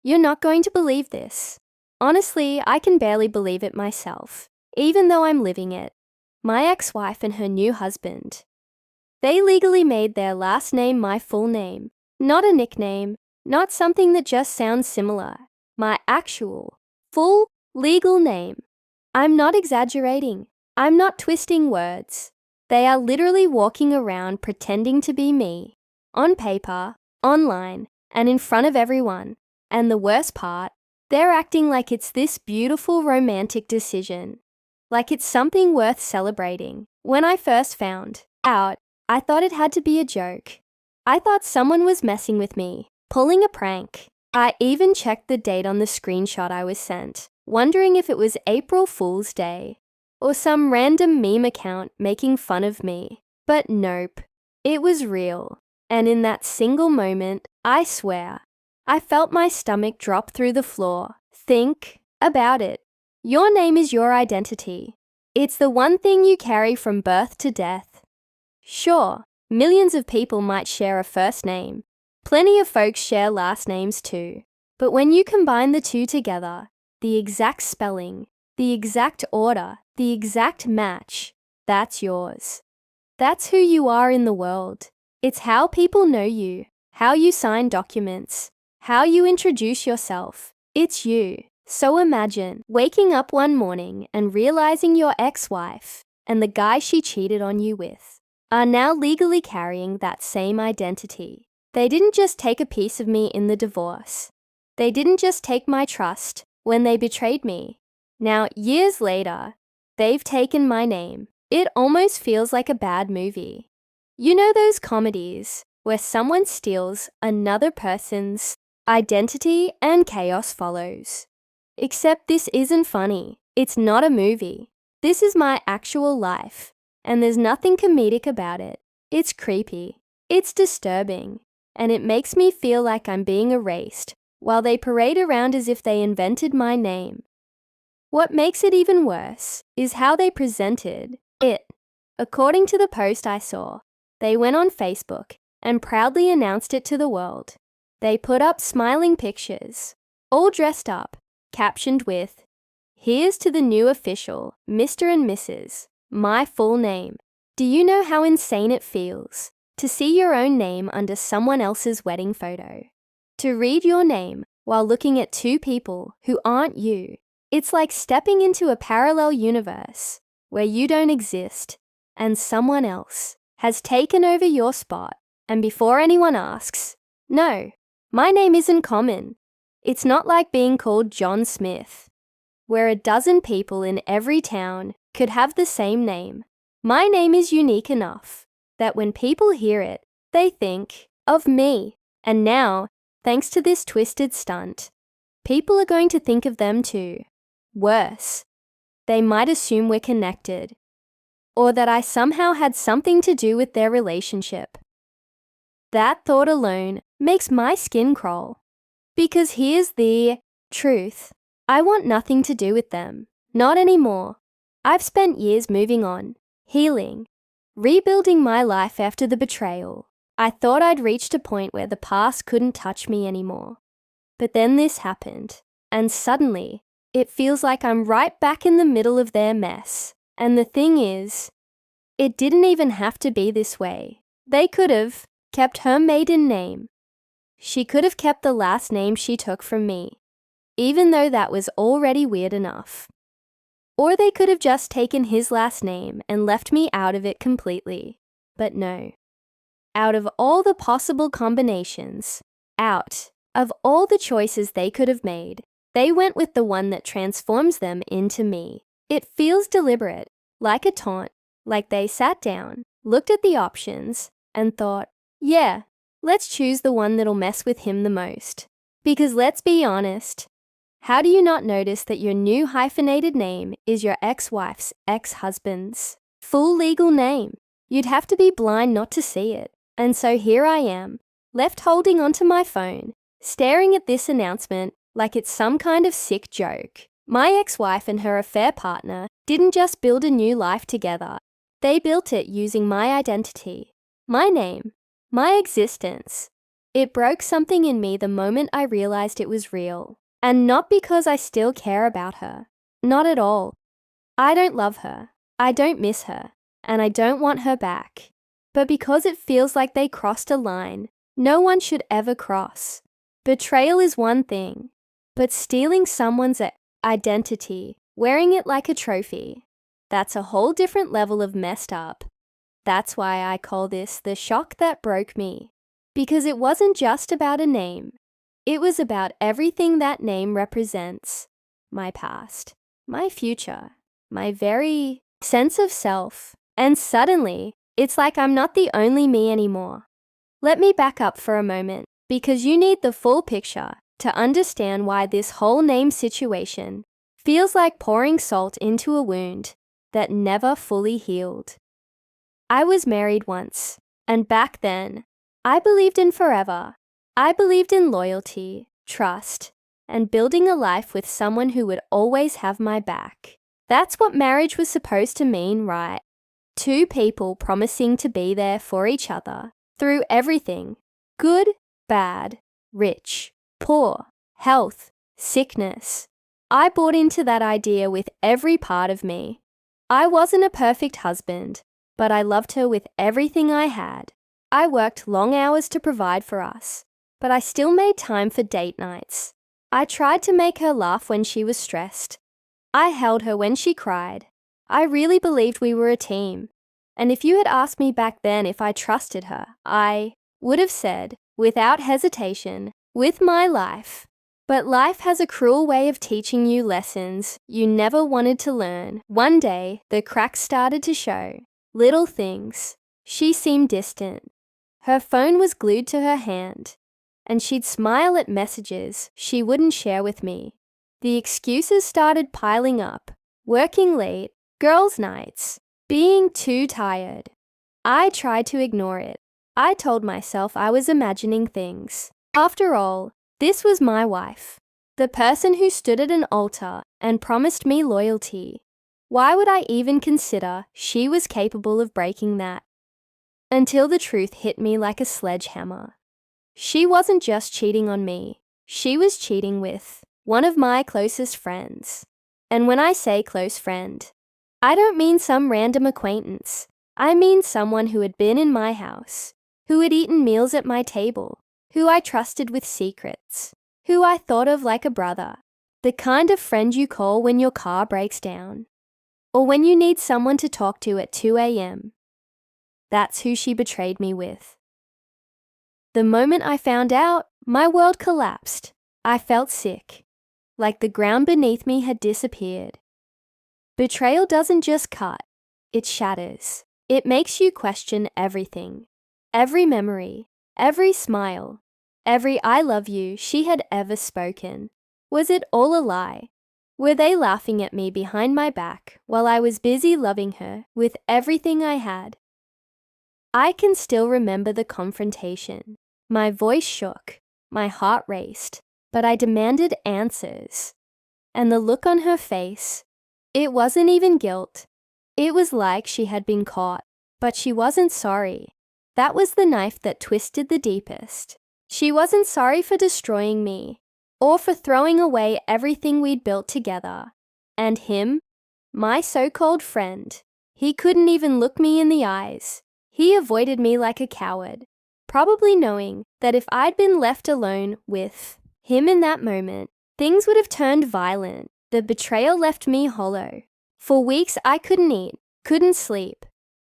You're not going to believe this. Honestly, I can barely believe it myself, even though I'm living it. My ex-wife and her new husband. They legally made their last name my full name, not a nickname, not something that just sounds similar. My actual, full, legal name. I'm not exaggerating. I'm not twisting words. They are literally walking around pretending to be me, on paper, online, and in front of everyone. And the worst part, they're acting like it's this beautiful romantic decision, like it's something worth celebrating. When I first found out, I thought it had to be a joke. I thought someone was messing with me, pulling a prank. I even checked the date on the screenshot I was sent, wondering if it was April Fool's Day or some random meme account making fun of me. But nope, it was real. And in that single moment, I swear, I felt my stomach drop through the floor. Think about it. Your name is your identity. It's the one thing you carry from birth to death. Sure, millions of people might share a first name. Plenty of folks share last names too. But when you combine the two together, the exact spelling, the exact order, the exact match, that's yours. That's who you are in the world. It's how people know you, how you sign documents, how you introduce yourself. It's you. So imagine waking up one morning and realizing your ex-wife and the guy she cheated on you with are now legally carrying that same identity. They didn't just take a piece of me in the divorce. They didn't just take my trust when they betrayed me. Now, years later, they've taken my name. It almost feels like a bad movie. You know those comedies where someone steals another person's identity and chaos follows? Except this isn't funny. It's not a movie. This is my actual life. And there's nothing comedic about it. It's creepy. It's disturbing. And it makes me feel like I'm being erased while they parade around as if they invented my name. What makes it even worse is how they presented it. According to the post I saw, they went on Facebook and proudly announced it to the world. They put up smiling pictures, all dressed up, captioned with, "Here's to the new official, Mr. and Mrs. My full name." Do you know how insane it feels to see your own name under someone else's wedding photo? To read your name while looking at two people who aren't you. It's like stepping into a parallel universe where you don't exist and someone else has taken over your spot. And before anyone asks, no, my name isn't common. It's not like being called John Smith, where a dozen people in every town could have the same name. My name is unique enough that when people hear it, they think of me. And now, thanks to this twisted stunt, people are going to think of them too. Worse, they might assume we're connected, or that I somehow had something to do with their relationship. That thought alone makes my skin crawl. Because here's the truth. I want nothing to do with them. Not anymore. I've spent years moving on, healing, rebuilding my life after the betrayal. I thought I'd reached a point where the past couldn't touch me anymore. But then this happened, and suddenly, it feels like I'm right back in the middle of their mess. And the thing is, it didn't even have to be this way. They could have kept her maiden name. She could have kept the last name she took from me, even though that was already weird enough. Or they could have just taken his last name and left me out of it completely. But no. Out of all the possible combinations, out of all the choices they could have made, they went with the one that transforms them into me. It feels deliberate, like a taunt, like they sat down, looked at the options, and thought, yeah, let's choose the one that'll mess with him the most. Because let's be honest, how do you not notice that your new hyphenated name is your ex-wife's ex-husband's full legal name? You'd have to be blind not to see it. And so here I am, left holding onto my phone, staring at this announcement like it's some kind of sick joke. My ex-wife and her affair partner didn't just build a new life together. They built it using my identity, my name, my existence. It broke something in me the moment I realized it was real. And not because I still care about her. Not at all. I don't love her. I don't miss her. And I don't want her back. But because it feels like they crossed a line no one should ever cross. Betrayal is one thing, but stealing someone's identity, wearing it like a trophy, that's a whole different level of messed up. That's why I call this the shock that broke me. Because it wasn't just about a name. It was about everything that name represents. My past, my future, my very sense of self. And suddenly, it's like I'm not the only me anymore. Let me back up for a moment, because you need the full picture to understand why this whole name situation feels like pouring salt into a wound that never fully healed. I was married once, and back then, I believed in forever. I believed in loyalty, trust, and building a life with someone who would always have my back. That's what marriage was supposed to mean, right? Two people promising to be there for each other through everything, good, bad, rich, poor, health, sickness. I bought into that idea with every part of me. I wasn't a perfect husband, but I loved her with everything I had. I worked long hours to provide for us, but I still made time for date nights. I tried to make her laugh when she was stressed. I held her when she cried. I really believed we were a team. And if you had asked me back then if I trusted her, I would have said, without hesitation, with my life. But life has a cruel way of teaching you lessons you never wanted to learn. One day, the cracks started to show. Little things. She seemed distant. Her phone was glued to her hand, and she'd smile at messages she wouldn't share with me. The excuses started piling up. Working late, girls' nights, being too tired. I tried to ignore it. I told myself I was imagining things. After all, this was my wife, the person who stood at an altar and promised me loyalty. Why would I even consider she was capable of breaking that? Until the truth hit me like a sledgehammer. She wasn't just cheating on me. She was cheating with one of my closest friends. And when I say close friend, I don't mean some random acquaintance. I mean someone who had been in my house, who had eaten meals at my table, who I trusted with secrets, who I thought of like a brother, the kind of friend you call when your car breaks down, or when you need someone to talk to at 2 a.m. That's who she betrayed me with. The moment I found out, my world collapsed. I felt sick, like the ground beneath me had disappeared. Betrayal doesn't just cut, it shatters. It makes you question everything. Every memory, every smile, every I love you she had ever spoken. Was it all a lie? Were they laughing at me behind my back while I was busy loving her with everything I had? I can still remember the confrontation. My voice shook, my heart raced, but I demanded answers. And the look on her face, it wasn't even guilt. It was like she had been caught, but she wasn't sorry. That was the knife that twisted the deepest. She wasn't sorry for destroying me, or for throwing away everything we'd built together. And him, my so-called friend, he couldn't even look me in the eyes. He avoided me like a coward, probably knowing that if I'd been left alone with him in that moment, things would have turned violent. The betrayal left me hollow. For weeks I couldn't eat, couldn't sleep.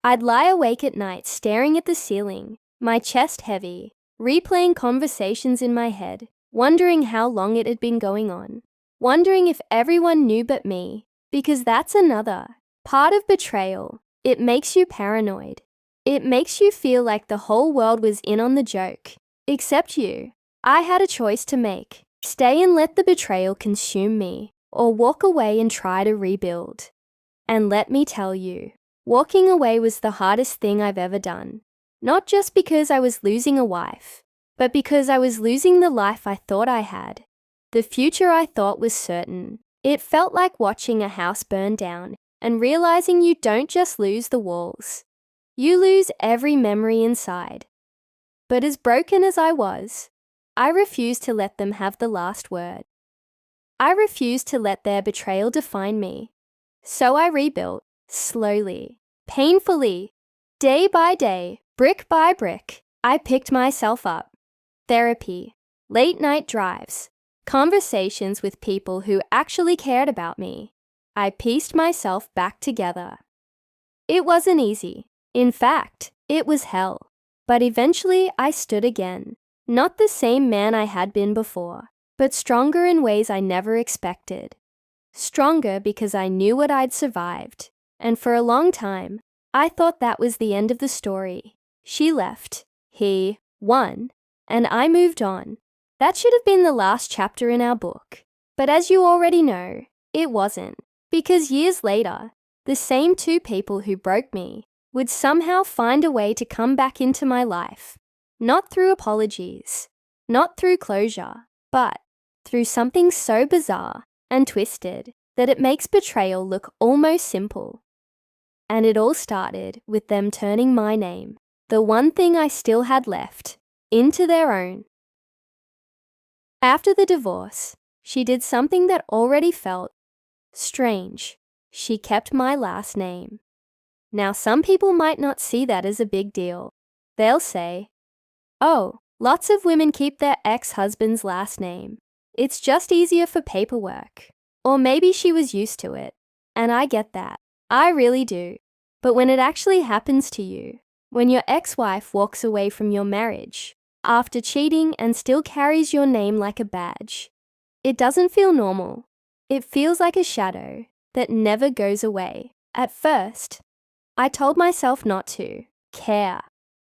I'd lie awake at night staring at the ceiling, my chest heavy, replaying conversations in my head, wondering how long it had been going on, wondering if everyone knew but me, because that's another part of betrayal. It makes you paranoid. It makes you feel like the whole world was in on the joke, except you. I had a choice to make. Stay and let the betrayal consume me, or walk away and try to rebuild. And let me tell you, walking away was the hardest thing I've ever done. Not just because I was losing a wife, but because I was losing the life I thought I had, the future I thought was certain. It felt like watching a house burn down and realizing you don't just lose the walls. You lose every memory inside. But as broken as I was, I refused to let them have the last word. I refused to let their betrayal define me. So I rebuilt, slowly, painfully, day by day, brick by brick. I picked myself up. Therapy, late-night drives, conversations with people who actually cared about me. I pieced myself back together. It wasn't easy. In fact, it was hell. But eventually I stood again. Not the same man I had been before, but stronger in ways I never expected. Stronger because I knew what I'd survived. And for a long time, I thought that was the end of the story. She left, he won, and I moved on. That should have been the last chapter in our book. But as you already know, it wasn't. Because years later, the same two people who broke me would somehow find a way to come back into my life. Not through apologies, not through closure, but through something so bizarre and twisted that it makes betrayal look almost simple. And it all started with them turning my name, the one thing I still had left, into their own. After the divorce, she did something that already felt strange. She kept my last name. Now, some people might not see that as a big deal. They'll say, "Oh, lots of women keep their ex-husband's last name. It's just easier for paperwork." Or maybe she was used to it. And I get that. I really do. But when it actually happens to you, when your ex-wife walks away from your marriage after cheating and still carries your name like a badge, it doesn't feel normal. It feels like a shadow that never goes away. At first, I told myself not to care.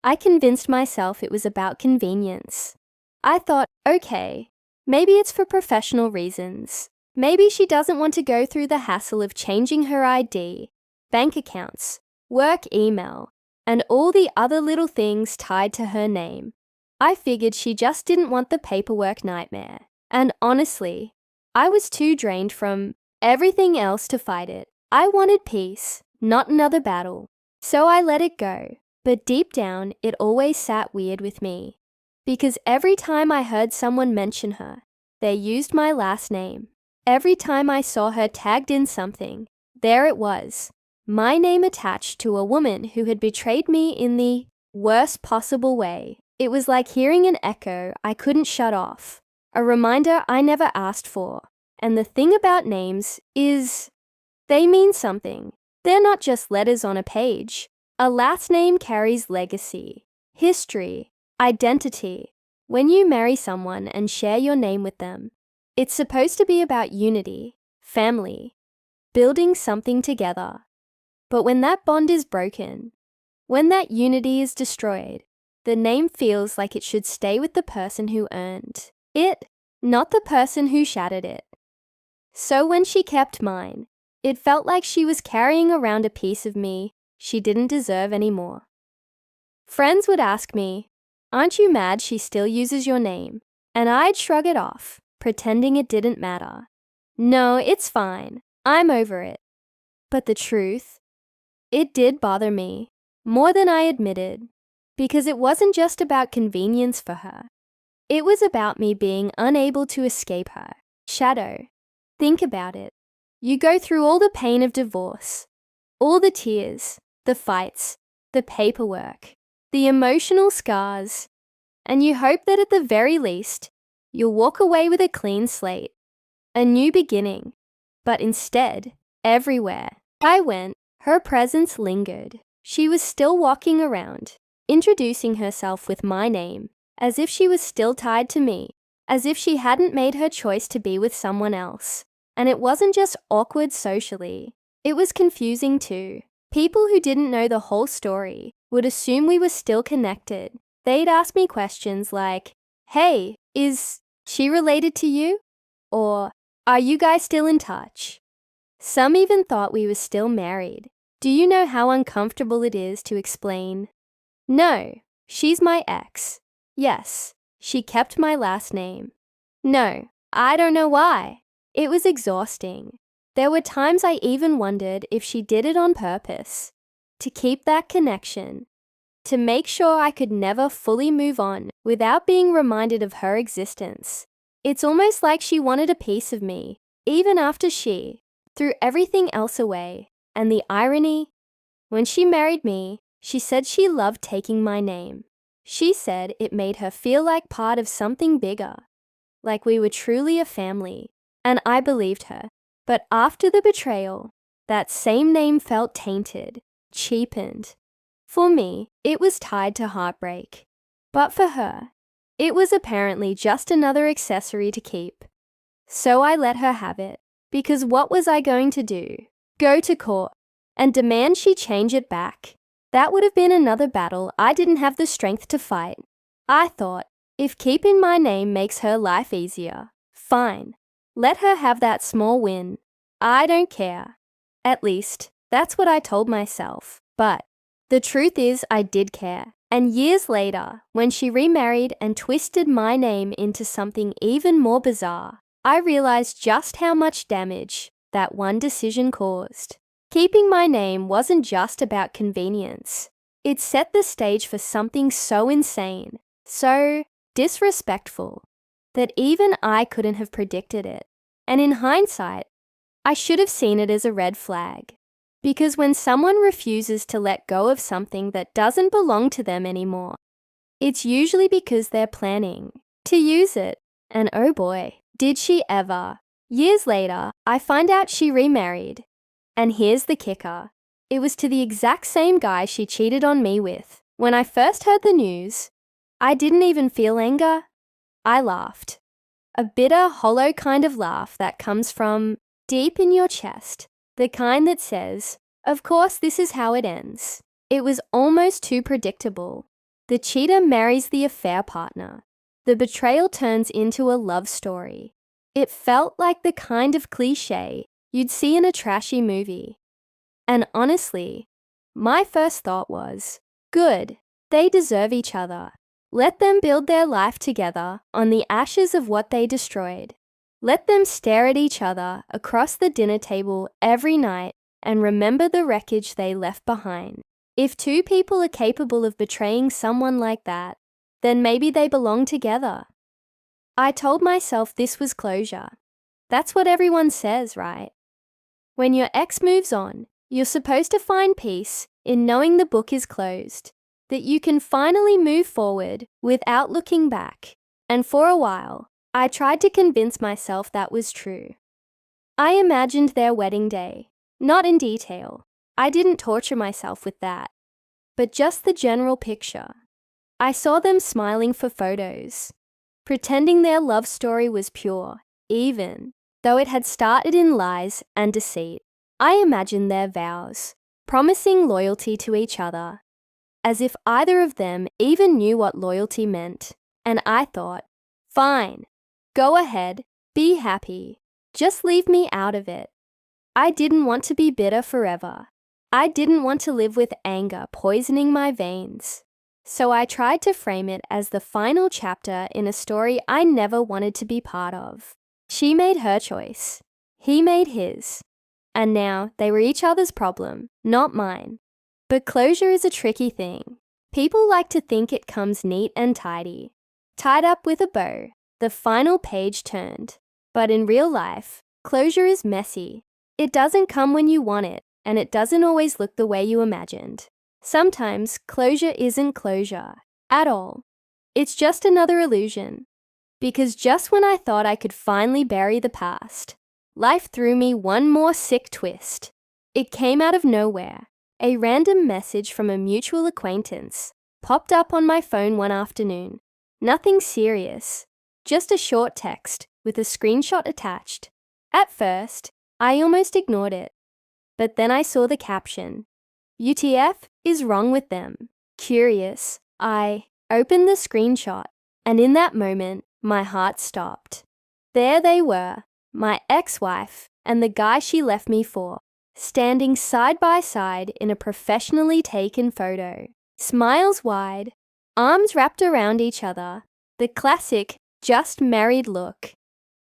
I convinced myself it was about convenience. I thought, okay, maybe it's for professional reasons. Maybe she doesn't want to go through the hassle of changing her ID, bank accounts, work email, and all the other little things tied to her name. I figured she just didn't want the paperwork nightmare. And honestly, I was too drained from everything else to fight it. I wanted peace, not another battle. So I let it go. But deep down, it always sat weird with me. Because every time I heard someone mention her, they used my last name. Every time I saw her tagged in something, there it was, my name attached to a woman who had betrayed me in the worst possible way. It was like hearing an echo I couldn't shut off, a reminder I never asked for. And the thing about names is, they mean something. They're not just letters on a page. A last name carries legacy, history, identity. When you marry someone and share your name with them, it's supposed to be about unity, family, building something together. But when that bond is broken, when that unity is destroyed, the name feels like it should stay with the person who earned it, not the person who shattered it. So when she kept mine, it felt like she was carrying around a piece of me she didn't deserve anymore. Friends would ask me, "Aren't you mad she still uses your name?" And I'd shrug it off, pretending it didn't matter. No, it's fine. I'm over it. But the truth, it did bother me, more than I admitted, because it wasn't just about convenience for her. It was about me being unable to escape her shadow. Think about it. You go through all the pain of divorce, all the tears, the fights, the paperwork, the emotional scars, and you hope that at the very least, you'll walk away with a clean slate, a new beginning. But instead, everywhere I went, her presence lingered. She was still walking around, introducing herself with my name, as if she was still tied to me, as if she hadn't made her choice to be with someone else. And it wasn't just awkward socially, it was confusing too. People who didn't know the whole story would assume we were still connected. They'd ask me questions like, "Hey, is she related to you?" Or, "Are you guys still in touch?" Some even thought we were still married. Do you know how uncomfortable it is to explain? No, she's my ex. Yes, she kept my last name. No, I don't know why. It was exhausting. There were times I even wondered if she did it on purpose, to keep that connection. to make sure I could never fully move on without being reminded of her existence. It's almost like she wanted a piece of me, even after she threw everything else away. And the irony? When she married me, she said she loved taking my name. She said it made her feel like part of something bigger, like we were truly a family, and I believed her. But after the betrayal, that same name felt tainted, cheapened. For me, it was tied to heartbreak. But for her, it was apparently just another accessory to keep. So I let her have it, because what was I going to do? Go to court and demand she change it back? That would have been another battle I didn't have the strength to fight. I thought, if keeping my name makes her life easier, fine. Let her have that small win. I don't care. At least, that's what I told myself. But the truth is I did care. And years later, when she remarried and twisted my name into something even more bizarre, I realized just how much damage that one decision caused. Keeping my name wasn't just about convenience. It set the stage for something so insane, so disrespectful, that even I couldn't have predicted it. And in hindsight, I should have seen it as a red flag. Because when someone refuses to let go of something that doesn't belong to them anymore, it's usually because they're planning to use it. And oh boy, did she ever. Years later, I find out she remarried. And here's the kicker. It was to the exact same guy she cheated on me with. When I first heard the news, I didn't even feel anger. I laughed. A bitter, hollow kind of laugh that comes from deep in your chest. The kind that says, of course this is how it ends. It was almost too predictable. The cheater marries the affair partner. The betrayal turns into a love story. It felt like the kind of cliche you'd see in a trashy movie. And honestly, my first thought was, good, they deserve each other. Let them build their life together on the ashes of what they destroyed. Let them stare at each other across the dinner table every night and remember the wreckage they left behind. If two people are capable of betraying someone like that, then maybe they belong together. I told myself this was closure. That's what everyone says, right? When your ex moves on, you're supposed to find peace in knowing the book is closed, that you can finally move forward without looking back. And for a while, I tried to convince myself that was true. I imagined their wedding day, not in detail. I didn't torture myself with that, but just the general picture. I saw them smiling for photos, pretending their love story was pure, even though it had started in lies and deceit. I imagined their vows, promising loyalty to each other, as if either of them even knew what loyalty meant. And I thought, fine, go ahead, be happy, just leave me out of it. I didn't want to be bitter forever. I didn't want to live with anger poisoning my veins. So I tried to frame it as the final chapter in a story I never wanted to be part of. She made her choice. He made his. And now they were each other's problem, not mine. But closure is a tricky thing. People like to think it comes neat and tidy, tied up with a bow, the final page turned. But in real life, closure is messy. It doesn't come when you want it, and it doesn't always look the way you imagined. Sometimes closure isn't closure at all. It's just another illusion. Because just when I thought I could finally bury the past, life threw me one more sick twist. It came out of nowhere. A random message from a mutual acquaintance popped up on my phone one afternoon. Nothing serious, just a short text with a screenshot attached. At first, I almost ignored it. But then I saw the caption. UTF is wrong with them. Curious, I opened the screenshot, and in that moment, my heart stopped. There they were, my ex-wife and the guy she left me for, standing side by side in a professionally taken photo. Smiles wide, arms wrapped around each other, the classic just married look.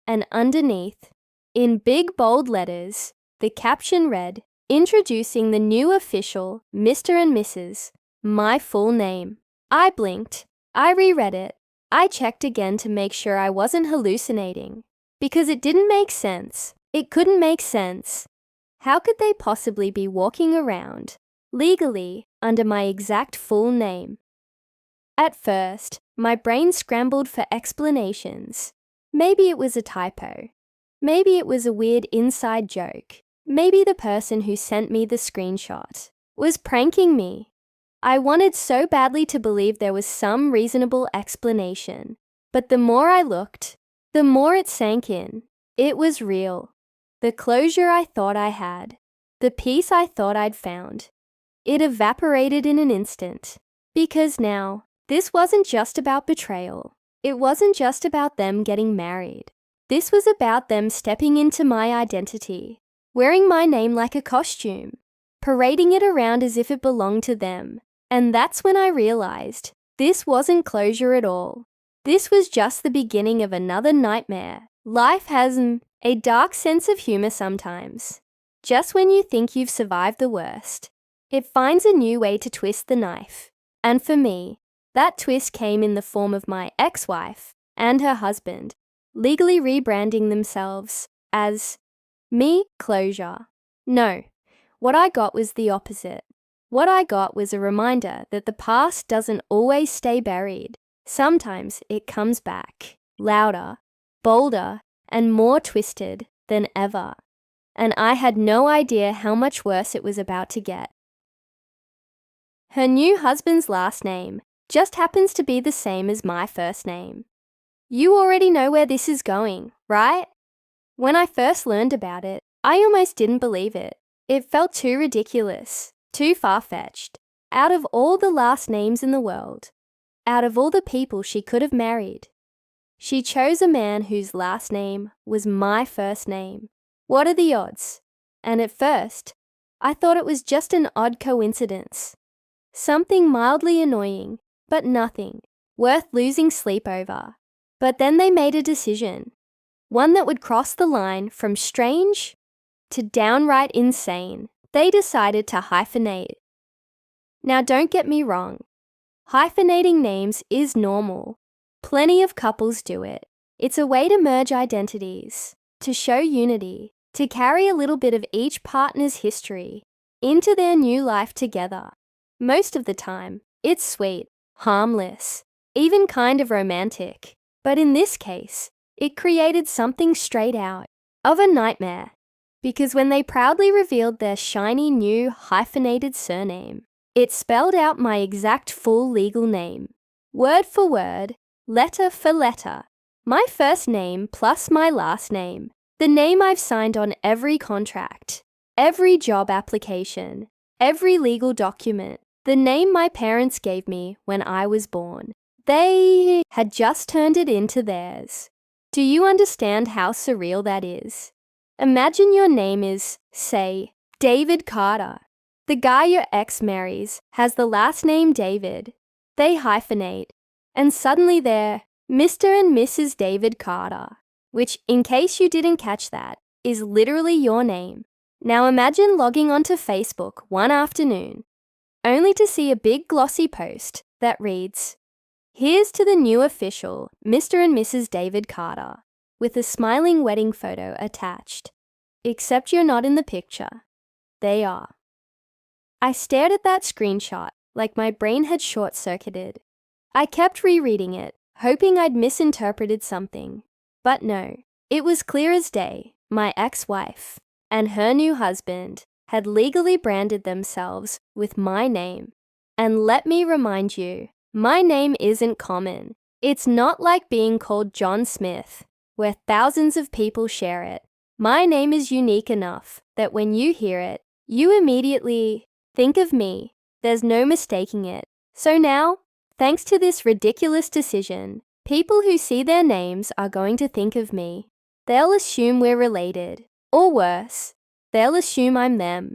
And underneath, in big bold letters, the caption read, introducing the new official Mr. and Mrs. My full name. I blinked. I reread it. I checked again to make sure I wasn't hallucinating. Because it didn't make sense. It couldn't make sense. How could they possibly be walking around, legally, under my exact full name? At first, my brain scrambled for explanations. Maybe it was a typo. Maybe it was a weird inside joke. Maybe the person who sent me the screenshot was pranking me. I wanted so badly to believe there was some reasonable explanation. But the more I looked, the more it sank in. It was real. The closure I thought I had, the peace I thought I'd found, it evaporated in an instant. Because now, this wasn't just about betrayal. It wasn't just about them getting married. This was about them stepping into my identity, wearing my name like a costume, parading it around as if it belonged to them. And that's when I realized this wasn't closure at all. This was just the beginning of another nightmare. Life has a dark sense of humor sometimes. Just when you think you've survived the worst, it finds a new way to twist the knife. And for me, that twist came in the form of my ex-wife and her husband legally rebranding themselves as me closure. No, what I got was the opposite. What I got was a reminder that the past doesn't always stay buried. Sometimes it comes back, louder, bolder, and more twisted than ever. And I had no idea how much worse it was about to get. Her new husband's last name just happens to be the same as my first name. You already know where this is going, right? When I first learned about it, I almost didn't believe it. It felt too ridiculous, too far-fetched. Out of all the last names in the world, out of all the people she could have married, she chose a man whose last name was my first name. What are the odds? And at first, I thought it was just an odd coincidence. Something mildly annoying, but nothing worth losing sleep over. But then they made a decision, one that would cross the line from strange to downright insane. They decided to hyphenate. Now don't get me wrong, hyphenating names is normal. Plenty of couples do it. It's a way to merge identities, to show unity, to carry a little bit of each partner's history into their new life together. Most of the time, it's sweet, harmless, even kind of romantic. But in this case, it created something straight out of a nightmare. Because when they proudly revealed their shiny new hyphenated surname, it spelled out my exact full legal name, word for word, letter for letter, my first name plus my last name, the name I've signed on every contract, every job application, every legal document, the name my parents gave me when I was born. They had just turned it into theirs. Do you understand how surreal that is? Imagine your name is, say, David Carter. The guy your ex marries has the last name David. They hyphenate, and suddenly they're Mr. and Mrs. David Carter, which, in case you didn't catch that, is literally your name. Now imagine logging onto Facebook one afternoon, only to see a big glossy post that reads, "Here's to the new official, Mr. and Mrs. David Carter," with a smiling wedding photo attached. Except you're not in the picture. They are. I stared at that screenshot like my brain had short-circuited. I kept rereading it, hoping I'd misinterpreted something. But no, it was clear as day. My ex-wife and her new husband had legally branded themselves with my name. And let me remind you, my name isn't common. It's not like being called John Smith, where thousands of people share it. My name is unique enough that when you hear it, you immediately think of me. There's no mistaking it. So now, thanks to this ridiculous decision, people who see their names are going to think of me. They'll assume we're related. Or worse, they'll assume I'm them.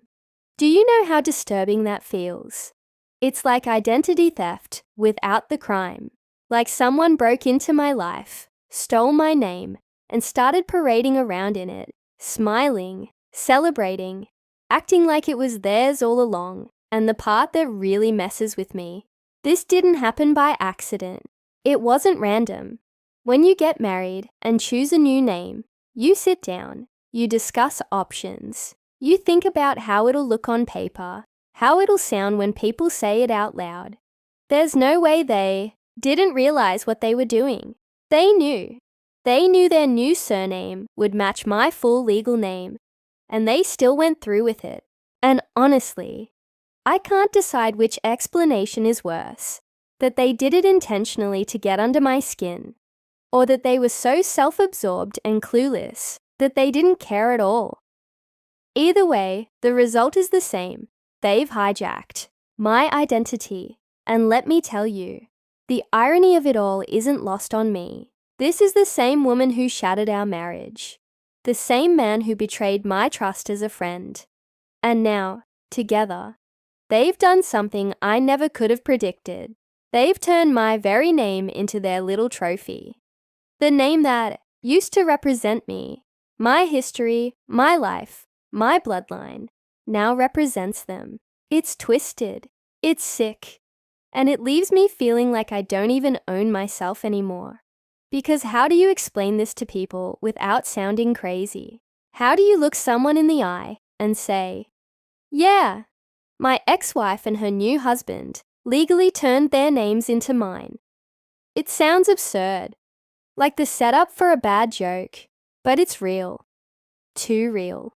Do you know how disturbing that feels? It's like identity theft without the crime. Like someone broke into my life, stole my name, and started parading around in it, smiling, celebrating, acting like it was theirs all along. And the part that really messes with me, this didn't happen by accident. It wasn't random. When you get married and choose a new name, you sit down, you discuss options. You think about how it'll look on paper, how it'll sound when people say it out loud. There's no way they didn't realize what they were doing. They knew. They knew their new surname would match my full legal name, and they still went through with it. And honestly, I can't decide which explanation is worse, that they did it intentionally to get under my skin, or that they were so self-absorbed and clueless that they didn't care at all. Either way, the result is the same. They've hijacked my identity, and let me tell you, the irony of it all isn't lost on me. This is the same woman who shattered our marriage, the same man who betrayed my trust as a friend. And now, together, they've done something I never could have predicted. They've turned my very name into their little trophy. The name that used to represent me, my history, my life, my bloodline, now represents them. It's twisted, it's sick, and it leaves me feeling like I don't even own myself anymore. Because how do you explain this to people without sounding crazy? How do you look someone in the eye and say, yeah, my ex-wife and her new husband legally turned their names into mine? It sounds absurd, like the setup for a bad joke, but it's real. Too real.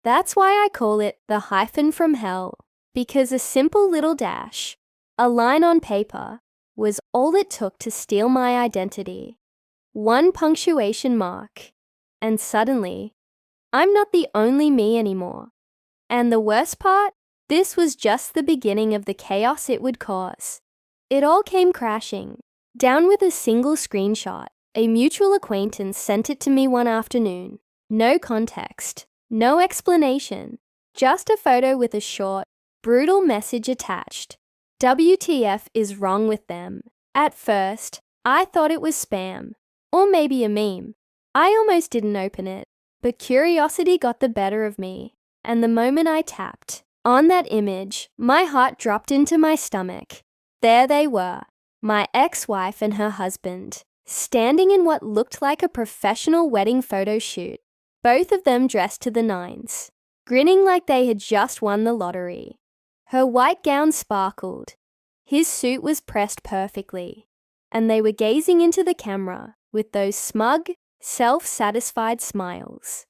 That's why I call it the hyphen from hell, because a simple little dash, a line on paper, was all it took to steal my identity. One punctuation mark, and suddenly, I'm not the only me anymore. And the worst part, this was just the beginning of the chaos it would cause. It all came crashing, down with a single screenshot. A mutual acquaintance sent it to me one afternoon. No context, no explanation, just a photo with a short, brutal message attached. WTF is wrong with them? At first, I thought it was spam, or maybe a meme. I almost didn't open it, but curiosity got the better of me, and the moment I tapped on that image, my heart dropped into my stomach. There they were, my ex-wife and her husband, standing in what looked like a professional wedding photo shoot, both of them dressed to the nines, grinning like they had just won the lottery. Her white gown sparkled. His suit was pressed perfectly, and they were gazing into the camera with those smug, self-satisfied smiles.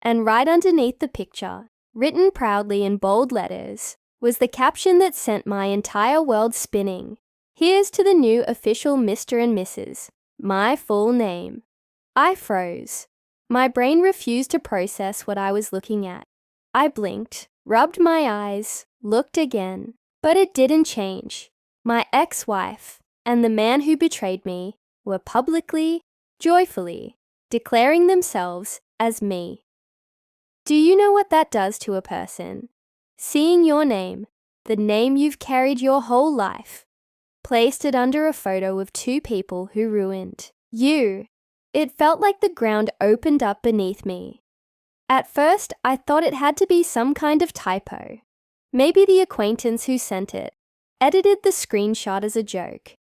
And right underneath the picture, written proudly in bold letters, was the caption that sent my entire world spinning. Here's to the new official Mr. and Mrs., my full name. I froze. My brain refused to process what I was looking at. I blinked, rubbed my eyes, looked again, but it didn't change. My ex-wife and the man who betrayed me were publicly, joyfully, declaring themselves as me. Do you know what that does to a person? Seeing your name, the name you've carried your whole life, placed it under a photo of two people who ruined you. It felt like the ground opened up beneath me. At first, I thought it had to be some kind of typo. Maybe the acquaintance who sent it edited the screenshot as a joke.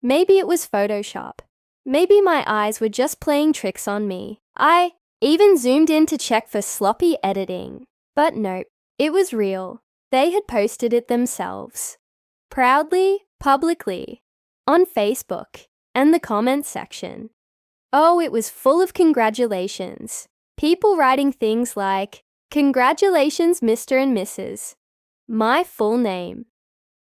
Maybe it was Photoshop. Maybe my eyes were just playing tricks on me. I even zoomed in to check for sloppy editing. But nope, it was real. They had posted it themselves. Proudly, publicly, on Facebook and the comments section. Oh, it was full of congratulations. People writing things like, "Congratulations, Mr. and Mrs." My full name.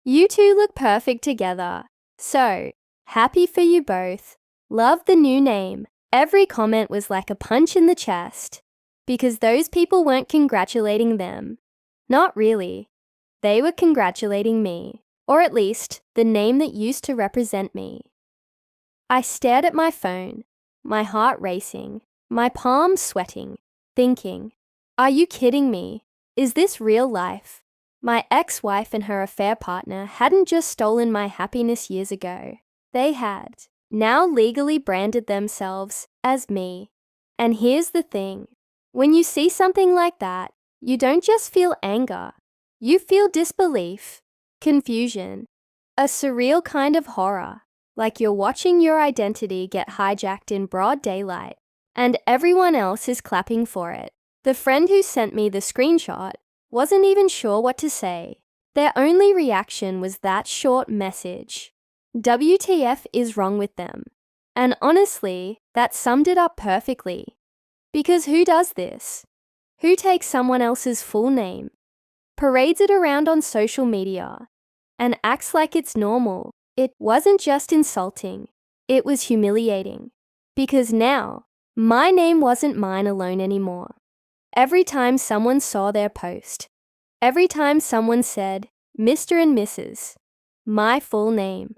You two look perfect together. So, happy for you both. Love the new name. Every comment was like a punch in the chest, because those people weren't congratulating them. Not really. They were congratulating me, or at least the name that used to represent me. I stared at my phone, my heart racing, my palms sweating, thinking, are you kidding me? Is this real life? My ex-wife and her affair partner hadn't just stolen my happiness years ago. They had now legally branded themselves as me. And here's the thing. When you see something like that, you don't just feel anger. You feel disbelief, confusion, a surreal kind of horror, like you're watching your identity get hijacked in broad daylight, and everyone else is clapping for it. The friend who sent me the screenshot wasn't even sure what to say. Their only reaction was that short message. WTF is wrong with them? And honestly, that summed it up perfectly. Because who does this? Who takes someone else's full name, parades it around on social media, and acts like it's normal? It wasn't just insulting, it was humiliating. Because now, my name wasn't mine alone anymore. Every time someone saw their post, every time someone said, Mr. and Mrs., my full name,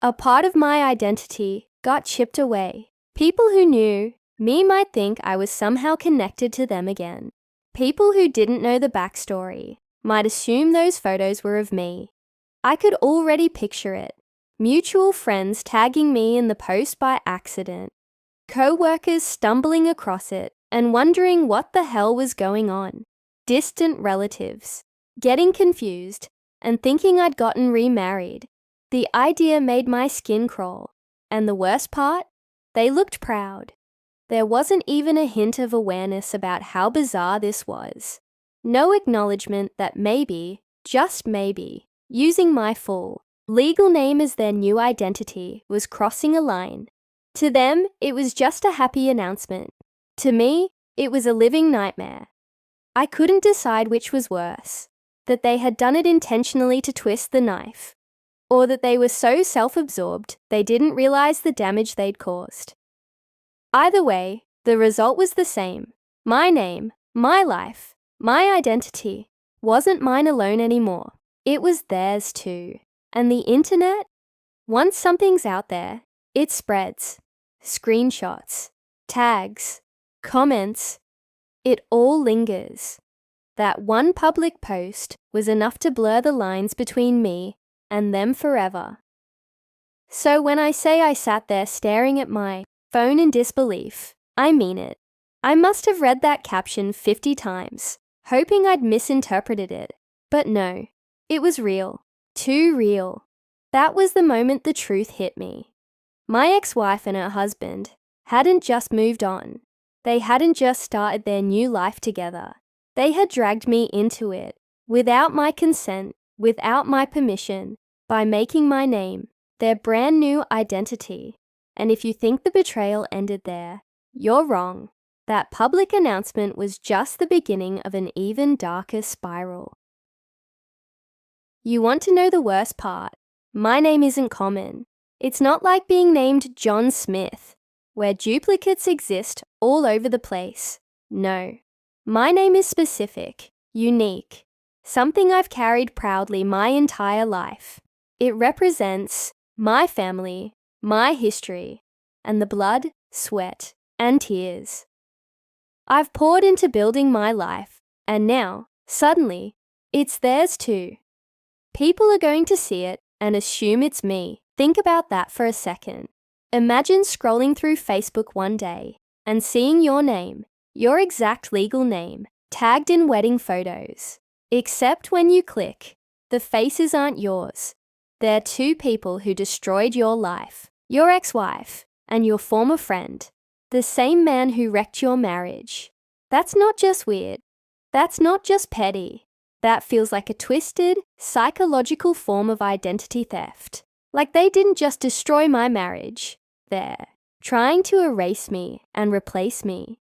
a part of my identity got chipped away. People who knew me might think I was somehow connected to them again. People who didn't know the backstory might assume those photos were of me. I could already picture it. Mutual friends tagging me in the post by accident. Co-workers stumbling across it and wondering what the hell was going on. Distant relatives getting confused and thinking I'd gotten remarried. The idea made my skin crawl. And the worst part? They looked proud. There wasn't even a hint of awareness about how bizarre this was. No acknowledgement that maybe, just maybe, using my full legal name as their new identity was crossing a line. To them, it was just a happy announcement. To me, it was a living nightmare. I couldn't decide which was worse, that they had done it intentionally to twist the knife, or that they were so self-absorbed they didn't realize the damage they'd caused. Either way, the result was the same. My name, my life, my identity wasn't mine alone anymore. It was theirs too. And the internet? Once something's out there, it spreads. Screenshots, tags, comments, it all lingers. That one public post was enough to blur the lines between me and them forever. So when I say I sat there staring at my phone in disbelief, I mean it. I must have read that caption 50 times, hoping I'd misinterpreted it. But no, it was real. Too real. That was the moment the truth hit me. My ex-wife and her husband hadn't just moved on. They hadn't just started their new life together. They had dragged me into it, without my consent, without my permission, by making my name their brand new identity. And if you think the betrayal ended there, you're wrong. That public announcement was just the beginning of an even darker spiral. You want to know the worst part? My name isn't common. It's not like being named John Smith, where duplicates exist all over the place. No. My name is specific, unique, something I've carried proudly my entire life. It represents my family, my history, and the blood, sweat, and tears I've poured into building my life, and now, suddenly, it's theirs too. People are going to see it and assume it's me. Think about that for a second. Imagine scrolling through Facebook one day and seeing your name, your exact legal name, tagged in wedding photos. Except when you click, the faces aren't yours. They're two people who destroyed your life, your ex-wife and your former friend, the same man who wrecked your marriage. That's not just weird. That's not just petty. That feels like a twisted, psychological form of identity theft. Like they didn't just destroy my marriage. They're trying to erase me and replace me.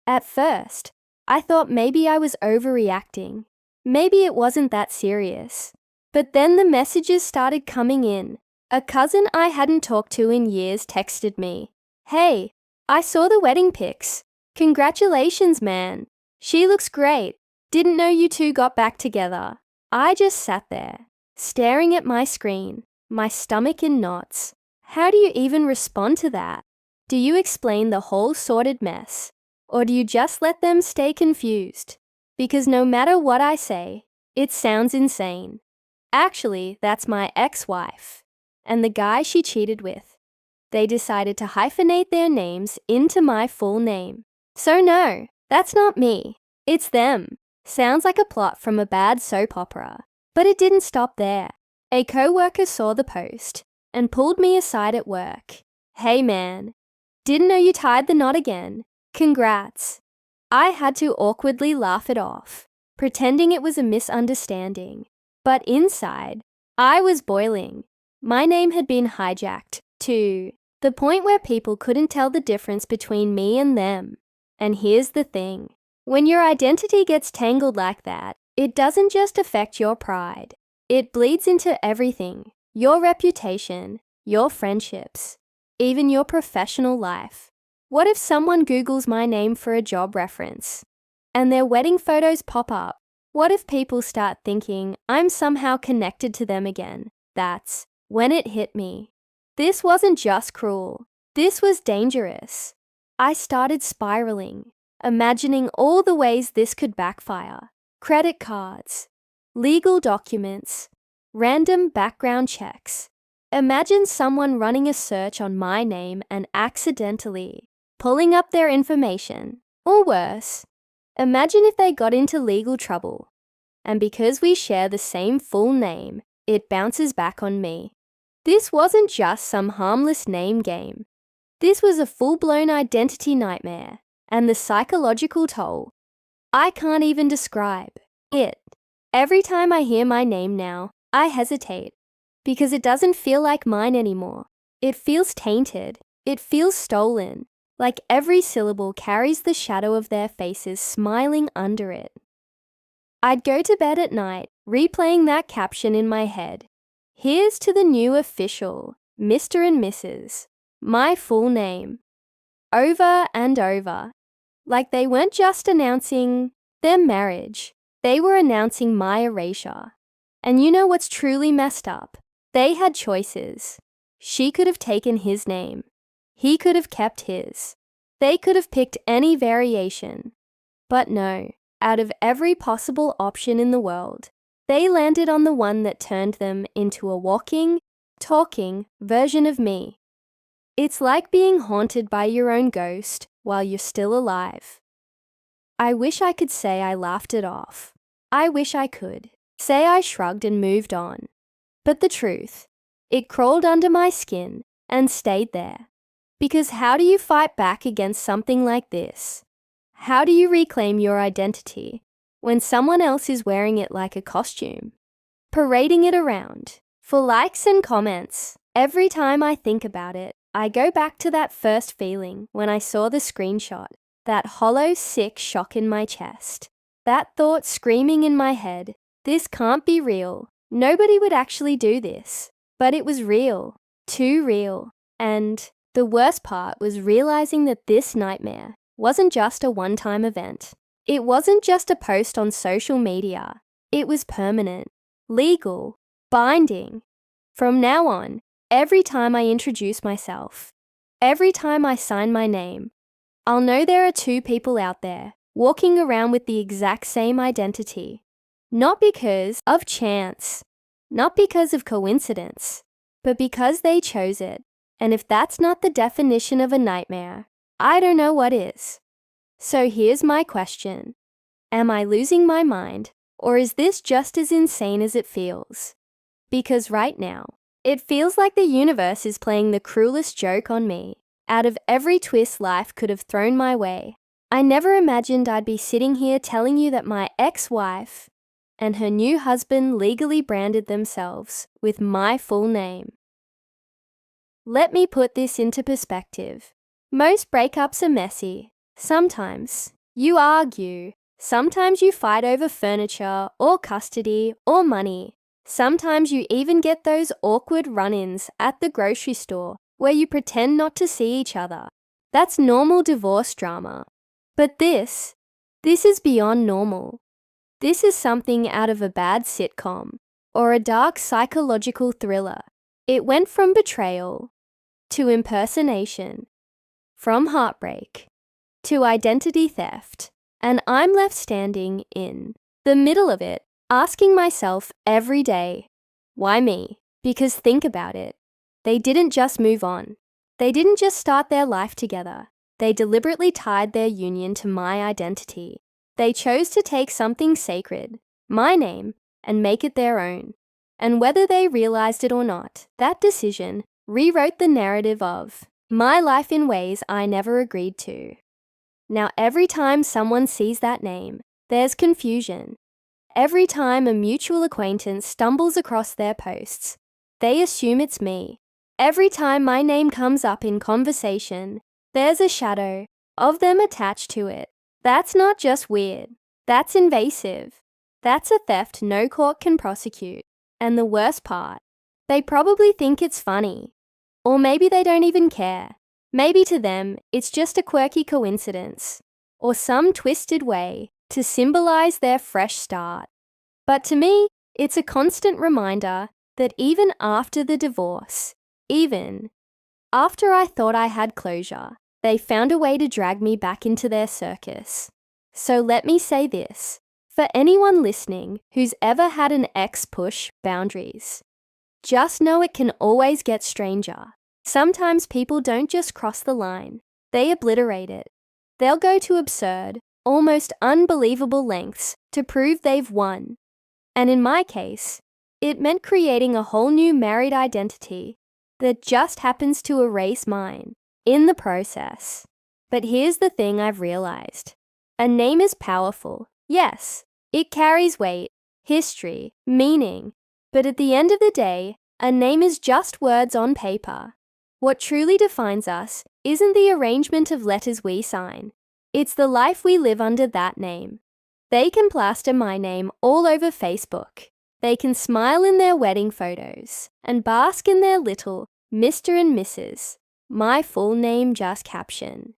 At first, I thought maybe I was overreacting. Maybe it wasn't that serious. But then the messages started coming in. A cousin I hadn't talked to in years texted me, "Hey, I saw the wedding pics. Congratulations, man. She looks great. Didn't know you two got back together." I just sat there, staring at my screen, my stomach in knots. How do you even respond to that? Do you explain the whole sordid mess? Or do you just let them stay confused? Because no matter what I say, it sounds insane. Actually, that's my ex-wife and the guy she cheated with. They decided to hyphenate their names into my full name. So no, that's not me. It's them. Sounds like a plot from a bad soap opera. But it didn't stop there. A co-worker saw the post and pulled me aside at work. "Hey man, didn't know you tied the knot again. Congrats." I had to awkwardly laugh it off, pretending it was a misunderstanding. But inside, I was boiling. My name had been hijacked to the point where people couldn't tell the difference between me and them. And here's the thing. When your identity gets tangled like that, it doesn't just affect your pride. It bleeds into everything. Your reputation, your friendships, even your professional life. What if someone Googles my name for a job reference and their wedding photos pop up? What if people start thinking I'm somehow connected to them again? That's when it hit me. This wasn't just cruel. This was dangerous. I started spiraling, imagining all the ways this could backfire. Credit cards, legal documents, random background checks. Imagine someone running a search on my name and accidentally pulling up their information. Or worse, imagine if they got into legal trouble, and because we share the same full name, it bounces back on me. This wasn't just some harmless name game. This was a full-blown identity nightmare, and the psychological toll, I can't even describe it. Every time I hear my name now, I hesitate, because it doesn't feel like mine anymore. It feels tainted. It feels stolen, like every syllable carries the shadow of their faces smiling under it. I'd go to bed at night, replaying that caption in my head. "Here's to the new official, Mr. and Mrs. My full name." Over and over. Like they weren't just announcing their marriage, they were announcing my erasure. And you know what's truly messed up? They had choices. She could have taken his name. He could have kept his. They could have picked any variation. But no, out of every possible option in the world, they landed on the one that turned them into a walking, talking version of me. It's like being haunted by your own ghost while you're still alive. I wish I could say I laughed it off. I wish I could say I shrugged and moved on. But the truth, it crawled under my skin and stayed there. Because how do you fight back against something like this? How do you reclaim your identity when someone else is wearing it like a costume, parading it around for likes and comments? Every time I think about it, I go back to that first feeling when I saw the screenshot, that hollow, sick shock in my chest, that thought screaming in my head, "This can't be real. Nobody would actually do this." But it was real, too real. And the worst part was realizing that this nightmare wasn't just a one-time event. It wasn't just a post on social media. It was permanent, legal, binding. From now on, every time I introduce myself, every time I sign my name, I'll know there are two people out there walking around with the exact same identity. Not because of chance, not because of coincidence, but because they chose it. And if that's not the definition of a nightmare, I don't know what is. So here's my question. Am I losing my mind, or is this just as insane as it feels? Because right now, it feels like the universe is playing the cruelest joke on me. Out of every twist life could have thrown my way, I never imagined I'd be sitting here telling you that my ex-wife and her new husband legally branded themselves with my full name. Let me put this into perspective. Most breakups are messy. Sometimes you argue. Sometimes you fight over furniture or custody or money. Sometimes you even get those awkward run-ins at the grocery store where you pretend not to see each other. That's normal divorce drama. But this is beyond normal. This is something out of a bad sitcom or a dark psychological thriller. It went from betrayal to impersonation, from heartbreak to identity theft, and I'm left standing in the middle of it, asking myself every day, why me? Because think about it. They didn't just move on. They didn't just start their life together. They deliberately tied their union to my identity. They chose to take something sacred, my name, and make it their own. And whether they realized it or not, that decision rewrote the narrative of my life in ways I never agreed to. Now, every time someone sees that name, there's confusion. Every time a mutual acquaintance stumbles across their posts, they assume it's me. Every time my name comes up in conversation, there's a shadow of them attached to it. That's not just weird. That's invasive. That's a theft no court can prosecute. And the worst part, they probably think it's funny. Or maybe they don't even care. Maybe to them, it's just a quirky coincidence, or some twisted way to symbolize their fresh start. But to me, it's a constant reminder that even after the divorce, even after I thought I had closure, they found a way to drag me back into their circus. So let me say this, for anyone listening who's ever had an ex push boundaries, just know it can always get stranger. Sometimes people don't just cross the line, they obliterate it. They'll go to absurd, almost unbelievable lengths to prove they've won. And in my case, it meant creating a whole new married identity that just happens to erase mine in the process. But here's the thing I've realized. A name is powerful. Yes, it carries weight, history, meaning. But at the end of the day, a name is just words on paper. What truly defines us isn't the arrangement of letters we sign. It's the life we live under that name. They can plaster my name all over Facebook. They can smile in their wedding photos and bask in their little Mr. and Mrs. My full name just caption.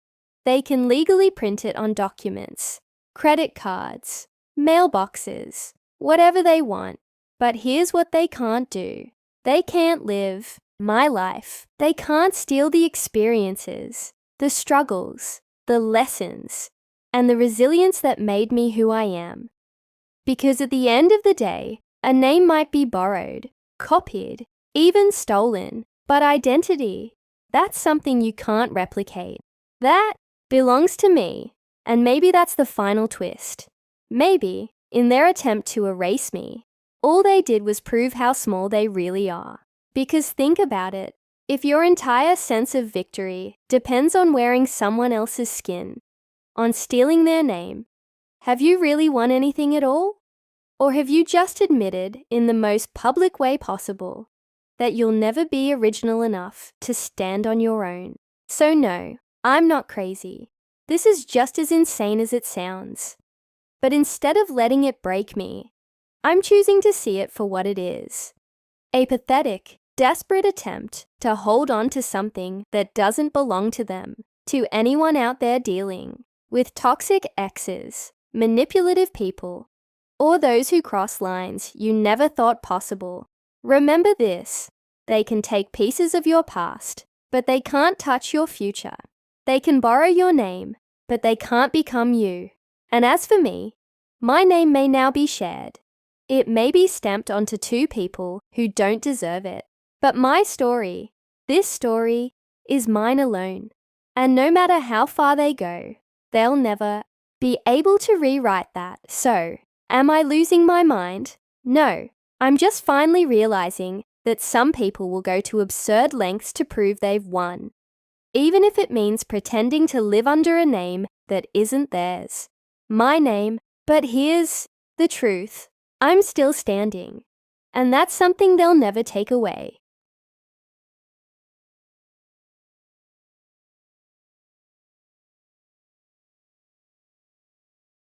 They can legally print it on documents, credit cards, mailboxes, whatever they want. But here's what they can't do. They can't live my life. They can't steal the experiences, the struggles, the lessons, and the resilience that made me who I am. Because at the end of the day, a name might be borrowed, copied, even stolen, but identity, that's something you can't replicate. That belongs to me, and maybe that's the final twist. Maybe, in their attempt to erase me, all they did was prove how small they really are. Because think about it, if your entire sense of victory depends on wearing someone else's skin, on stealing their name, have you really won anything at all? Or have you just admitted in the most public way possible that you'll never be original enough to stand on your own? So no, I'm not crazy. This is just as insane as it sounds. But instead of letting it break me, I'm choosing to see it for what it is. A pathetic, desperate attempt to hold on to something that doesn't belong to them, to anyone out there dealing with toxic exes, manipulative people, or those who cross lines you never thought possible. Remember this, they can take pieces of your past, but they can't touch your future. They can borrow your name, but they can't become you. And as for me, my name may now be shared. It may be stamped onto two people who don't deserve it. But my story, this story, is mine alone. And no matter how far they go, they'll never be able to rewrite that. So, am I losing my mind? No, I'm just finally realizing that some people will go to absurd lengths to prove they've won, even if it means pretending to live under a name that isn't theirs. My name, but here's the truth. I'm still standing, and that's something they'll never take away.